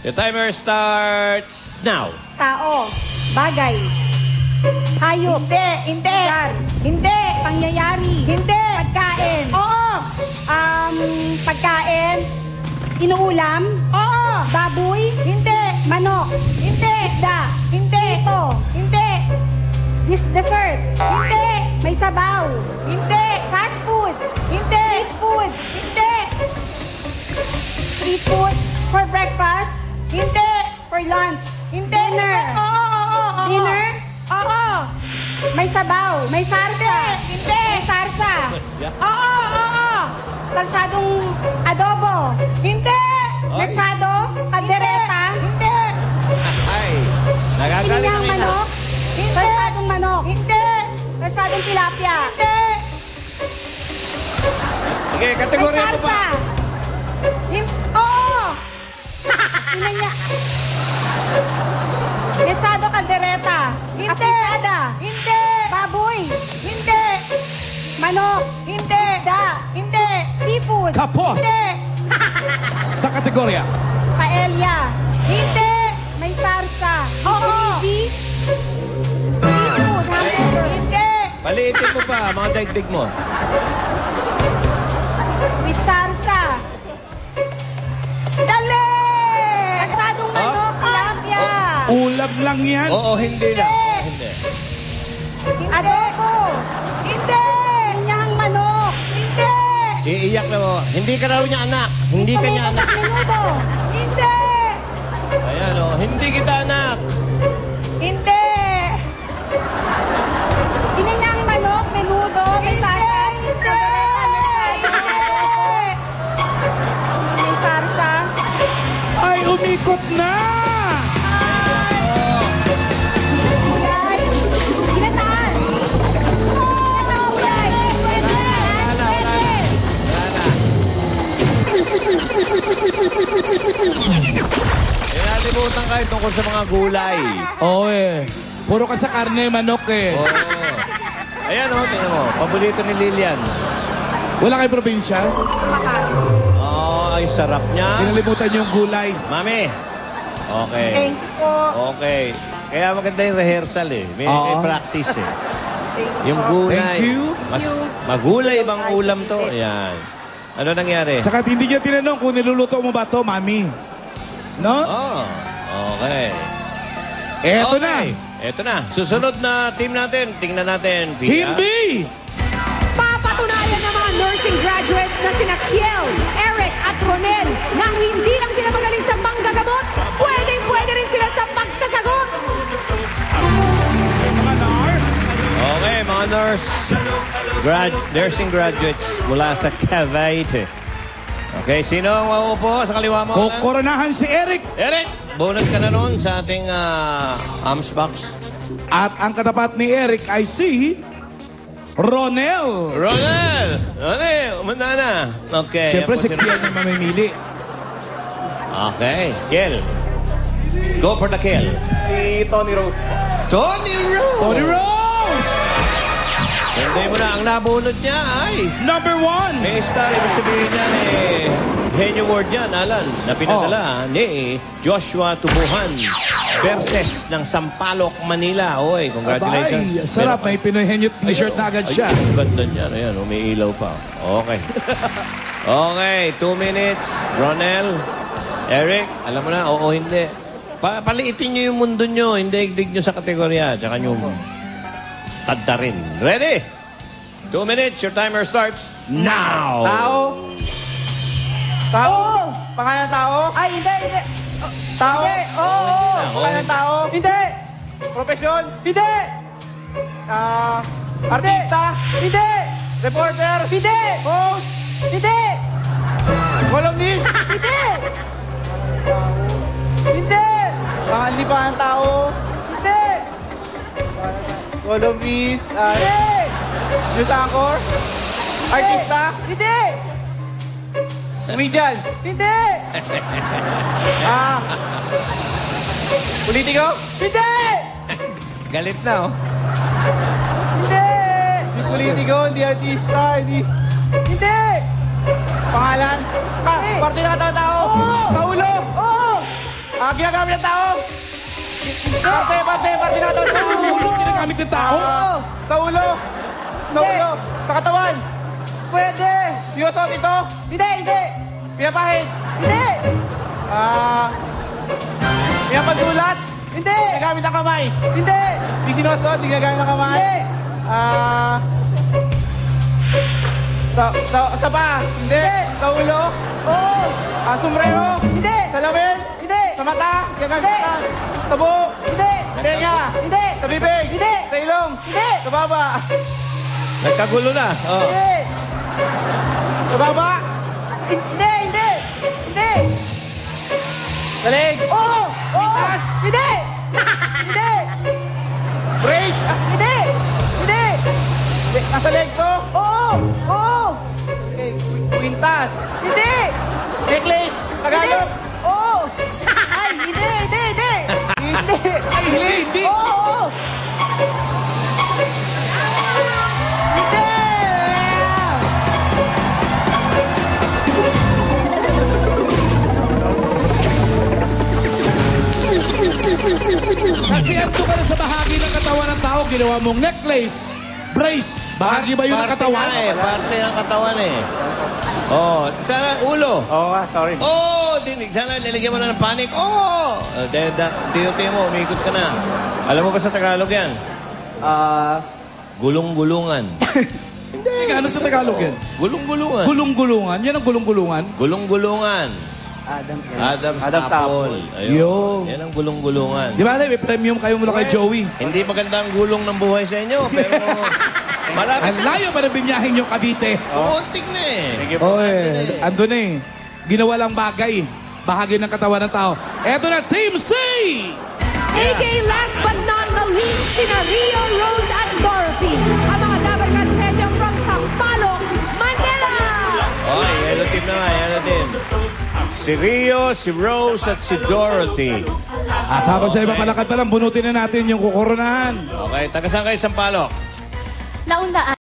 Your timer starts now. Tao. Bagay. Hayop. Hindi. Hindi. Lugar. Hindi. Pangyayari. Hindi. Pagkain. Oo. Pagkain. Inuulam. Oo. Baboy. Hindi. Manok. Hindi. Isda. Hindi. Ito. Hindi. Dessert. Hindi. May sabaw. Hindi. Fast food. Hindi. Street food. Hindi. Street food. For breakfast. Hindi. For lunch. Hindi. Dinner. Oo. Dinner. Oo. May sabaw. May sarsa. Hindi. May sarsa. Oo. Sarsadong adobo. Hindi. Mechado. Kaldereta. Hindi. Ay, nagagaling Pininyang na manok. Hindi. Sarsadong manok. Hindi. Sarsadong tilapia. Hindi. Sige, May kategorya mo sarsa. pa. Oo. Pininya. Mechado. Kaldereta. Hindi. Afritada. Hindi. Baboy. Hindi. Manok. Hindi. Da. Hindi. Seafood. Kapos! Hindi. Sa kategorya. Paella. Hindi. May sarsa. Oo. Gravy. Seafood. Hamburger. Hindi. Paliitin mo pa, mga daigdig mo. With sarsa. Dali. Sarsadong manok. Tilapia. Ulam lang yan. Oo, hindi na. Oo, hindi. Adobo. Hindi. Pinyahang manok. Hindi. Iiyak na mo. Hindi ka raw niya anak. Hindi ka niya anak. Menudo. Hindi. Ayan o, hindi kita anak. Hindi. Pinyahang manok. Menudo. May sarsa. Hindi. May sarsa. Ay, umikot na! Gulay. Ginataan. Gulay. Pwede. Wala na. Eh, nalimutan kayo tungkol sa mga gulay. Oo eh. Puro ka sa karne, manok eh. Oo. Ayan o, tingnan mo. Paborito ni Lilian. Wala kay probinsya. Oh, ay sarap niya. Kinalimutan yung gulay. Mami. Okay. Thank you po. Okay. Kaya maganda yung rehearsal eh. May Oo. practice eh. Yung gulay. Thank you. Mas magulay bang ulam to? Ayan. Ano nangyari? Tsaka hindi niya tinanong kung niluluto mo ba to, mami. No? Oh, okay. Eto Okay. na. Eto na. Susunod na team natin. Tingnan natin. Pia. Team B! Papatunayan ng mga nursing graduates na sina Kiel, Eric at Ronel na hindi lang sila magaling sa panggagamot, pwedeng-pwede rin sila sa pagsasagot. Mga nurse. Okay, mga nursing graduates mula sa Cavite. Okay, sino ang mauupo sa kaliwa mo? Kukoronahan si Eric. Eric, bunod ka na noon sa ating arms box. At ang katapat ni Eric ay si Ronel. Ronel! Umanda na. Okay. Siyempre yan si po Kiel na mamimili. Okay, Kiel. Go for the Kiel. Si Tony Rose po. Tony Rose! Tony Rose! Hindi mo na, ang nabunod niya ay... Number 1. May star, ibig sabihin niya Henyo Ward yan, Alan, na pinadala ni Joshua Tubuhan versus ng Sampaloc, Manila. Oy, congratulations. Abay, sarap. May Pinoy Henyo t-shirt na agad siya. Ang ganda niyan. Ayan, may ilaw pa. Okay. Okay, 2 minutes. Ronel, Eric, alam mo na, oo, hindi. Paliitin niyo yung mundo niyo, hindi igdig niyo sa kategorya. Tsaka niyo tadta rin. Ready? 2 minutes, your timer starts now. Tao. Tao. Pangalan ng tao. Ay, hindi. Tao. Hindi. Oo. Pangalan ng tao. Hindi. Profesyon. Hindi. Artista. Hindi. Reporter. Hindi. Host. Hindi. Columnist. Hindi. Hindi. Pangalan pa ng tao. Hindi. Columnist. Hindi. News anchor. Artista. Hindi. Comedian. Hindi. Politiko. Hindi. Galit na, oh. Hindi. Hindi politiko. Hindi artista. Hindi. Hindi. Pangalan. Parte ng tao. Oo. Paulo. Oo. Ginagamit ng tao. Parte na ito. Ulo ginagamit ng tao? Sa ulo. Sa ulo. Sa katawan. Pwede. Sinusot ito. Hindi, hindi. Pinapahid. Hindi. Pinapagsulat. Hindi. Ginagamit ng kamay. Hindi. Di sinusot, di ginagamit ng kamay. Hindi. Sa paa. Hindi. Sa ulo. Oo. Sombrero. Hindi. Sa lamin. Hindi. Sa mata. Ginagamit Hindi. sa mata. Sa buhok. Hindi. Sa tenga. Hindi. Sa bibig. Hindi. Sa ilong. Hindi. Sa baba. Nagkagulo na. Oh. Hindi. Sa baba. Hindi, hindi. Hindi. Sa leg. Oo. Oo. Itas. Hindi. Hindi. Brace. Hindi. Hindi. Nasa leg to. Oo. Oo. Okay. Quintas. Hindi. Necklace. Tagalog. Oo. Ay, hindi, hindi, hindi. Hindi. Ay, hindi. Oo. Hindi. Kasi ando ka na sa bahagi ng katawan ng tao, ginawa mong necklace, brace. Bahagi ba yun ng Parte katawan? nga eh. Parte ng katawan eh. Oh, sana ulo. Oo nga, sorry. Oh, dinig. Sana nilagyan mo na ng panic. Oh! Tiyo-tiyo mo, umikot ka na. Alam mo ba sa Tagalog yan? Gulong-gulungan. Hindi, ano sa Tagalog yan? Gulong-gulungan. Gulong-gulungan. Yan ang gulong-gulungan. Gulong-gulungan. Adam's Apple. apple. Ayun. Yo. Yan ang gulong-gulungan. Di ba, may premium kayo mula kay Joey. Hindi maganda ang gulong ng buhay sa inyo, pero malapit Ang layo pa na binyahin yung Cavite. Pumuntik na eh. Thank you po. Oh, ando na eh. Ginawa lang bagay. Bahagi ng katawan ng tao. Eto na, Team C! AJ, last but not the least, sina Rio, Rose at Dorothy. Ang mga Dabarkat sa inyo from Sampaloc, Manila. Oh, yellow team na nga, yellow team. Si Rio, si Rose, at si Dorothy. At habang sa iba palakad pa lang, bunutin na natin yung kukoronahan. Okay, taga saan kayo, Sampaloc? Naunaan.